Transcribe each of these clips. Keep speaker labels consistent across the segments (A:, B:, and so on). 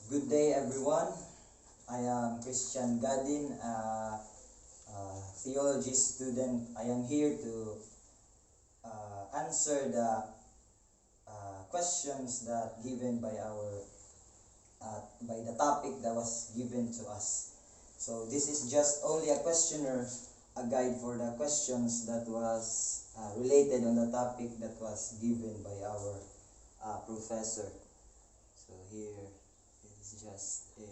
A: Good day, everyone. I am Christian Gadin, a theology student. I am here to answer the questions that given by by the topic that was given to us. So this is just only a questionnaire, a guide for the questions that was related on the topic that was given by our professor. So here is just a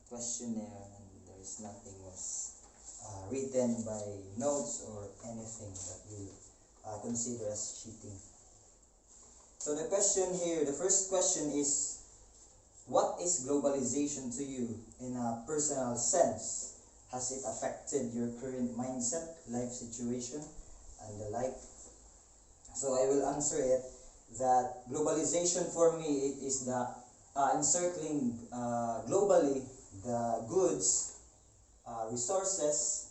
A: questionnaire, and there is nothing was written by notes or anything that we consider as cheating. So the question here, the first question is, what is globalization to you in a personal sense? Has it affected your current mindset, life situation, and the like? So I will answer it that globalization for me, it is the encircling globally the goods, resources,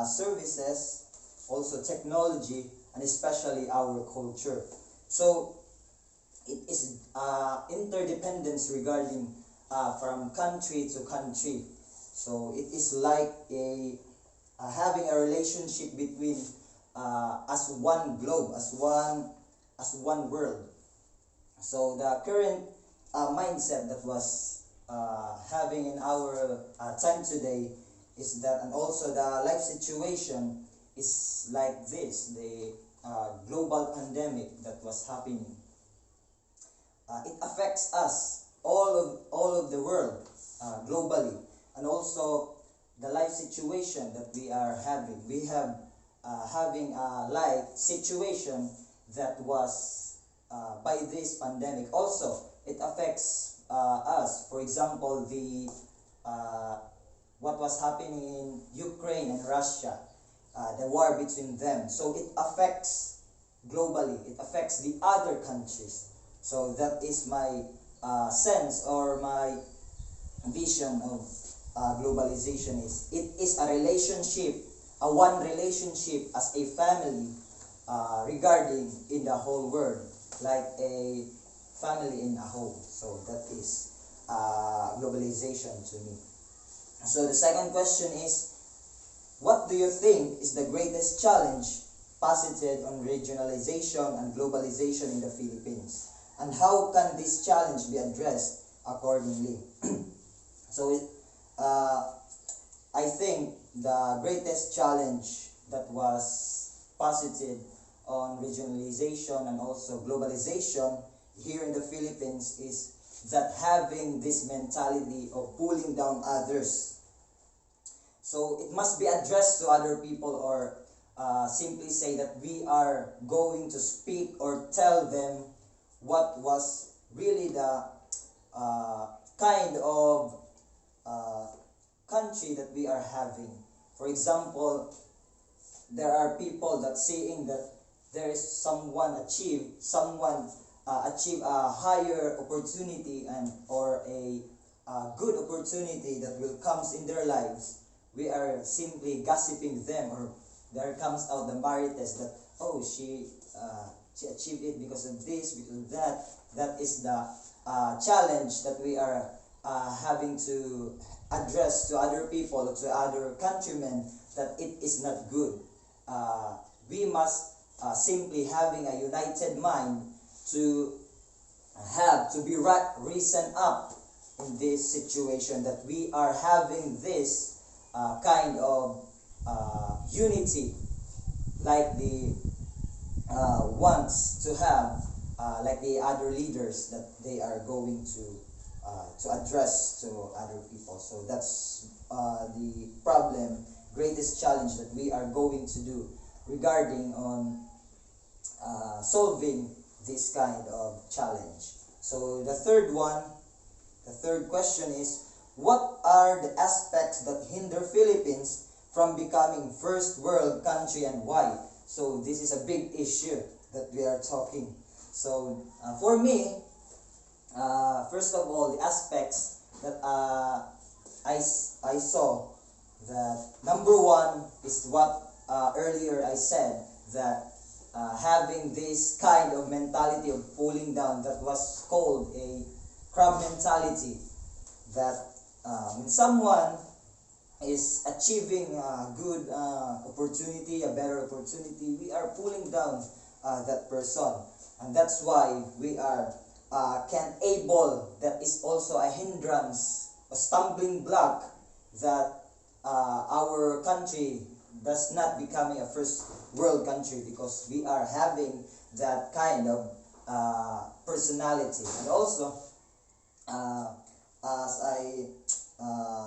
A: services, also technology, and especially our culture. So it is interdependence regarding from country to country. So it is like having a relationship between as one globe, as one world. So the current mindset that was having in our time today is that, and also the life situation is like this, the global pandemic that was happening. It affects us, all of the world, globally, and also the life situation that we are having. We have having a life situation that was by this pandemic. Also, it affects us. For example, the what was happening in Ukraine and Russia, the war between them. So it affects globally. It affects the other countries. So that is my sense or my vision of globalization. It is a relationship, a one relationship as a family regarding in the whole world, like a family in a home. So that is globalization to me. So the second question is, what do you think is the greatest challenge posited on regionalization and globalization in the Philippines? And how can this challenge be addressed accordingly? So I think the greatest challenge that was posited on regionalization and also globalization here in the Philippines is that having this mentality of pulling down others. So it must be addressed to other people, or simply say that we are going to speak or tell them what was really the kind of country that we are having. For example, there are people that saying that there is someone achieve a higher opportunity and or a good opportunity that will comes in their lives. We are simply gossiping them, or there comes out the marites that, oh, she achieved it because of this, because of that. That is the challenge that we are having to address to other people, to other countrymen, that it is not good. We must simply having a united mind to be reason up in this situation, that we are having this kind of unity, like the wants to have, like the other leaders that they are going to address to other people. So that's the problem, greatest challenge that we are going to do regarding on solving this kind of challenge. So the third question is, what are the aspects that hinder Philippines from becoming first world country, and why? So this is a big issue that we are talking. So for me, first of all, the aspects that I saw, that number one is what earlier I said, that having this kind of mentality of pulling down, that was called a crab mentality, that when someone is achieving a good opportunity, a better opportunity, we are pulling down that person, and that's why we are can able, that is also a hindrance, a stumbling block, that our country does not becoming a first world country, because we are having that kind of personality. And also, as I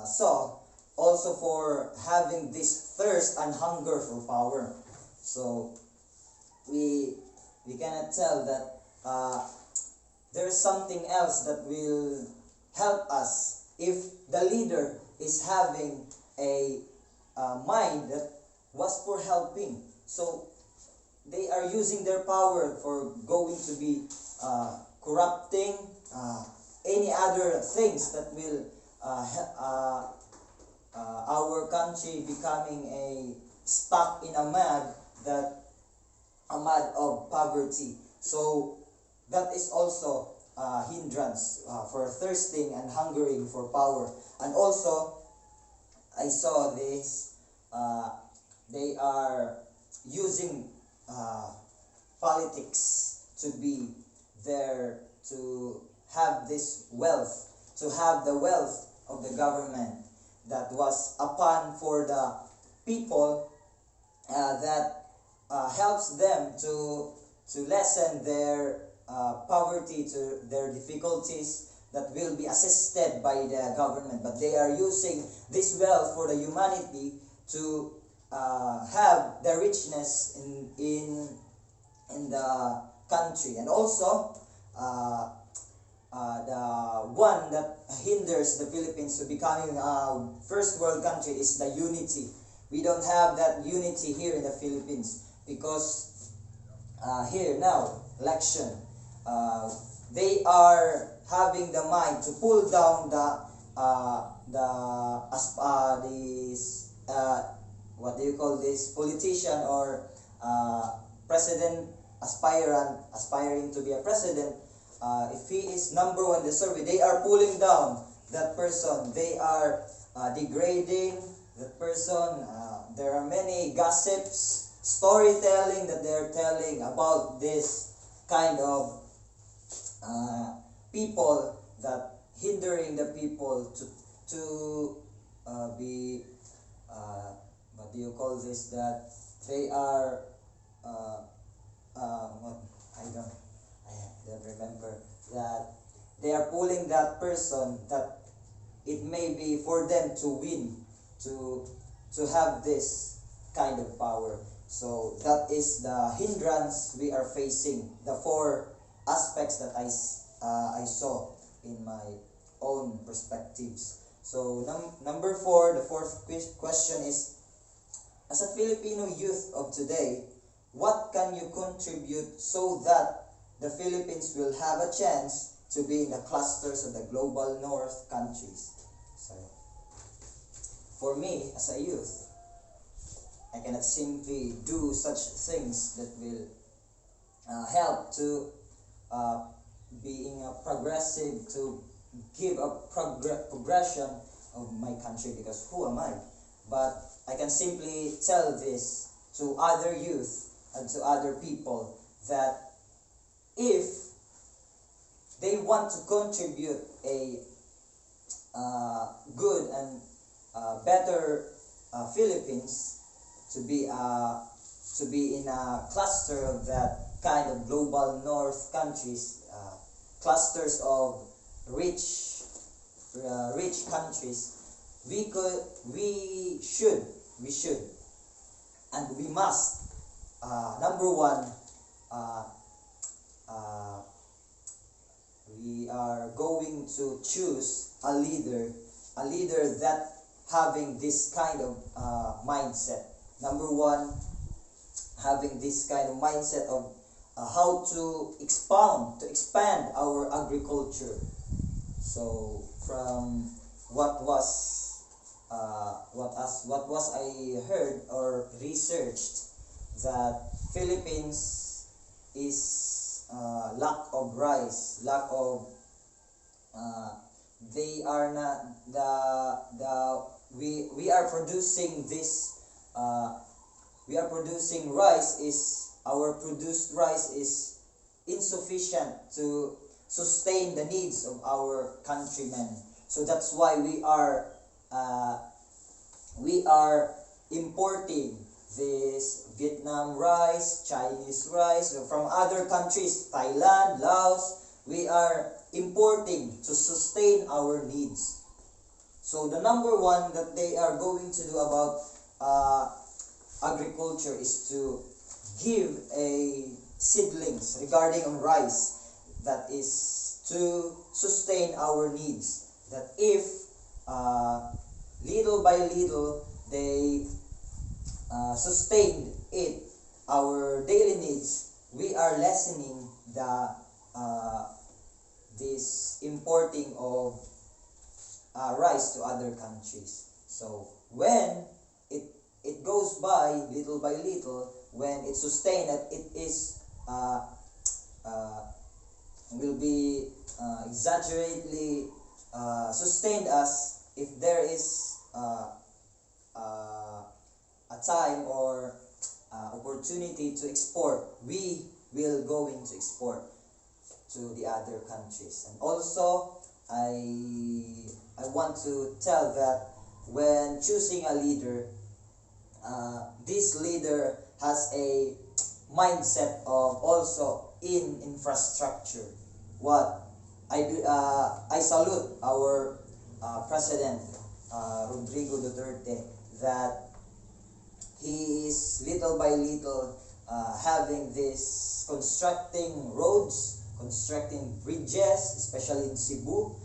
A: saw, also for having this thirst and hunger for power. So we cannot tell that there is something else that will help us if the leader is having a mind that was for helping. So they are using their power for going to be corrupting any other things that will our country becoming a stuck in a mud, that a mud of poverty. So that is also a hindrance for thirsting and hungering for power. And also, I saw this, they are using politics to be there, to have this wealth, to have the wealth of the government that was upon for the people, that helps them to lessen their poverty, to their difficulties, that will be assisted by the government. But they are using this wealth for the humanity to have the richness in the country. And also, the one that hinders the Philippines to becoming a first world country is the unity. We don't have that unity here in the Philippines, because here now, election, they are having the mind to pull down this what do you call this, politician or president aspiring to be a president. If he is number one in the survey, they are pulling down that person. They are degrading that person. There are many gossips, storytelling that they're telling about this kind of people, that hindering the people to be what do you call this, that they are what I don't remember, that they are pulling that person, that it may be for them to win, to have this kind of power. So that is the hindrance we are facing, the four aspects that I saw in my own perspectives. So number four, the fourth question is, as a Filipino youth of today, what can you contribute so that the Philippines will have a chance to be in the clusters of the global north countries? So, for me, as a youth, I cannot simply do such things that will help to being a progressive, to give a progression of my country, because who am I? But I can simply tell this to other youth and to other people, that if they want to contribute a good and better Philippines, to be in a cluster of that kind of global north countries, clusters of rich countries, we should and we must, number one, we are going to choose a leader that having this kind of mindset. Number one, having this kind of mindset of how to expand our agriculture. So from what was I heard or researched, that Philippines is lack of rice, lack of uh, they are not the we are producing this we are producing rice is our produced rice is insufficient to sustain the needs of our countrymen. So that's why uh, we are importing this Vietnam rice, Chinese rice from other countries, Thailand, Laos. We are importing to sustain our needs. So the number one that they are going to do about agriculture is to give a seedlings regarding on rice that is to sustain our needs. That if little by little they sustained it, our daily needs, we are lessening the this importing of rice to other countries. So when it it goes by little by little, when it's sustained, that it is uh, will be exaggeratedly sustained us if there is a time or opportunity to export, we will going to export to the other countries. And also, I want to tell that when choosing a leader, this leader has a mindset of also in infrastructure. What I salute our president Rodrigo Duterte, that he is little by little having this constructing roads, constructing bridges, especially in Cebu,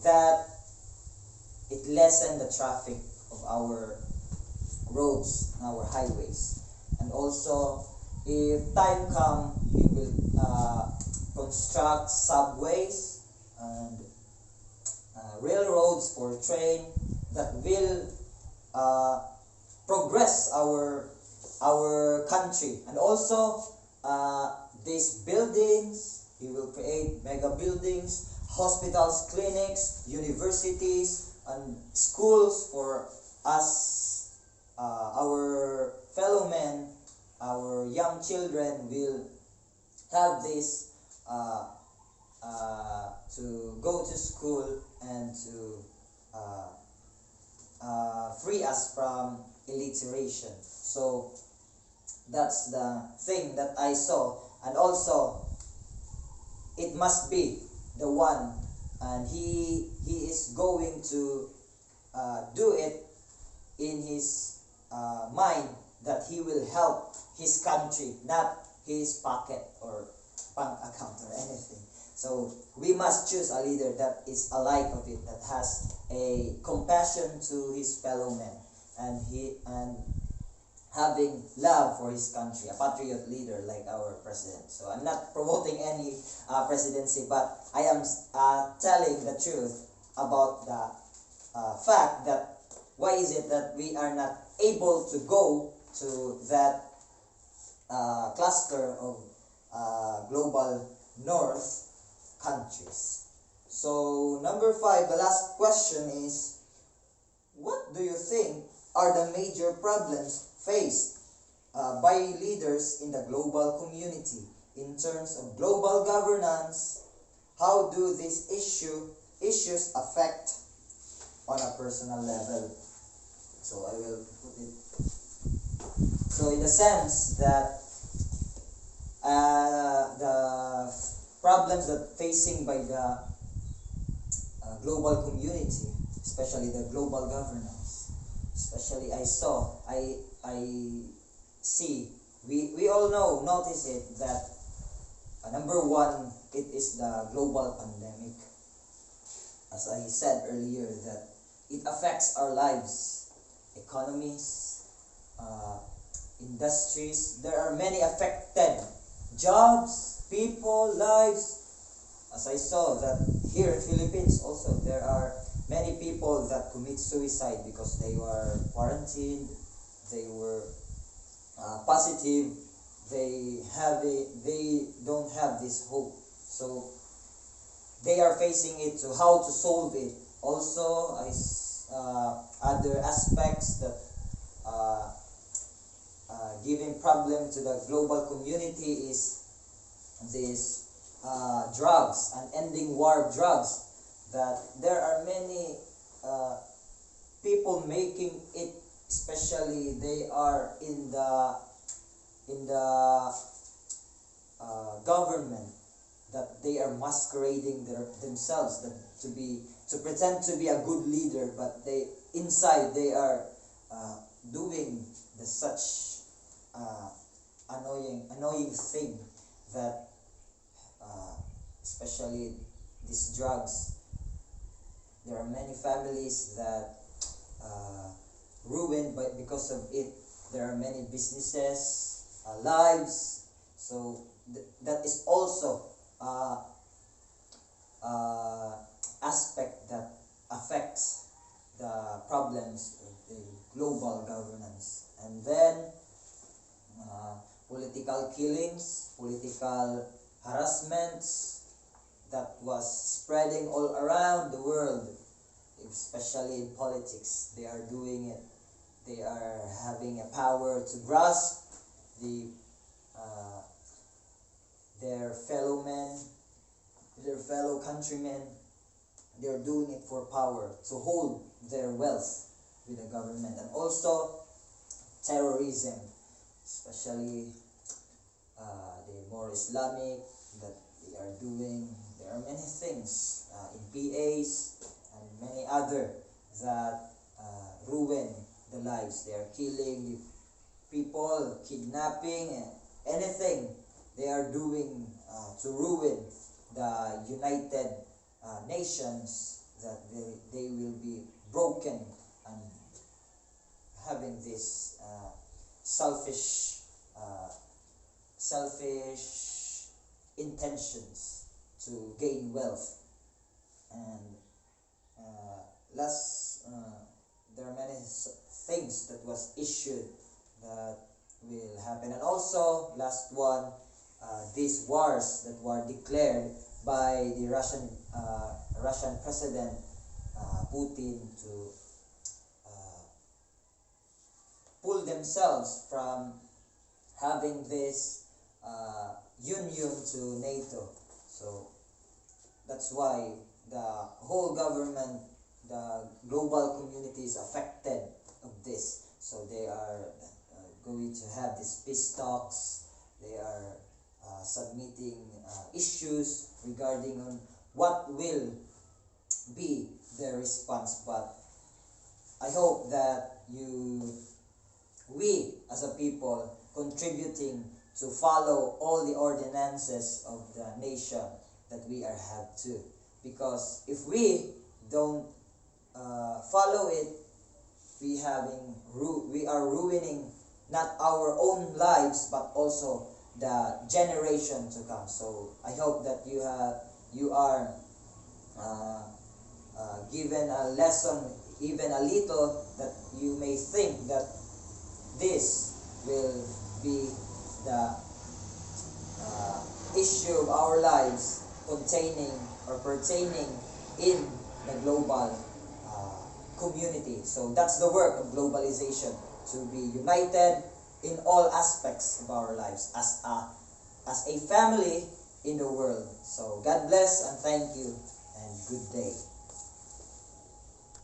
A: that it lessen the traffic of our roads and our highways. And also, if time come, he will construct subways and railroads for train that will progress our country. And also, these buildings, he will create mega buildings, hospitals, clinics, universities, and schools for us, our fellow men, our young children will have this to go to school and to free us from illiteration. So that's the thing that I saw. And also, it must be the one, and he is going to do it in his mind, that he will help his country, not his pocket or bank account or anything. So we must choose a leader that is alike of it, that has a compassion to his fellow men, and having love for his country, a patriot leader like our president. So I'm not promoting any presidency, but I am telling the truth about the fact that why is it that we are not able to go to that cluster of global north countries. So number 5, the last question is, what do you think are the major problems faced by leaders in the global community in terms of global governance? How do these issues affect on a personal level? So I will put it. So in the sense that the problems that facing by the global community, especially the global governance, especially I see, we all notice it, that number one, it is the global pandemic. As I said earlier, that it affects our lives, economies, industries. There are many affected, jobs, people, lives. As I saw that here in Philippines also, there are many people that commit suicide because they were quarantined, they were positive, they don't have this hope. So they are facing it, so how to solve it. Also, other aspects that uh, giving problem to the global community is this drugs and ending war of drugs. That there are many people making it, especially they are in the government, that they are masquerading themselves that to pretend to be a good leader, but they inside they are doing the such annoying thing that especially these drugs. There are many families that ruined because of it. There are many businesses, lives. So that is also aspect that affects the problems of the global governance. And then political killings, political harassments that was spreading all around the world, especially in politics. They are doing it. They are having a power to grasp the their fellow men, their fellow countrymen. They are doing it for power, to hold their wealth with the government. And also terrorism, especially the more Islamic that they are doing. There are many things in PAs and many other that ruin the lives. They are killing the people, kidnapping, anything they are doing to ruin the United Nations, that they will be broken and having this selfish intentions to gain wealth. And there are many things that was issued that will happen. And also last one, these wars that were declared by the Russian President Putin to pull themselves from having this union to NATO. So that's why the whole government, the global community is affected of this. So they are going to have these peace talks. They are submitting issues regarding on what will be their response. But I hope that we as a people contributing to follow all the ordinances of the nation that we are have to. Because if we don't follow it, we are ruining not our own lives but also the generation to come. So I hope that you are given a lesson, even a little, that you may think that this will be the issue of our lives containing or pertaining in the global community. So that's the work of globalization, to be united in all aspects of our lives as a family in the world. So God bless and thank you and good day.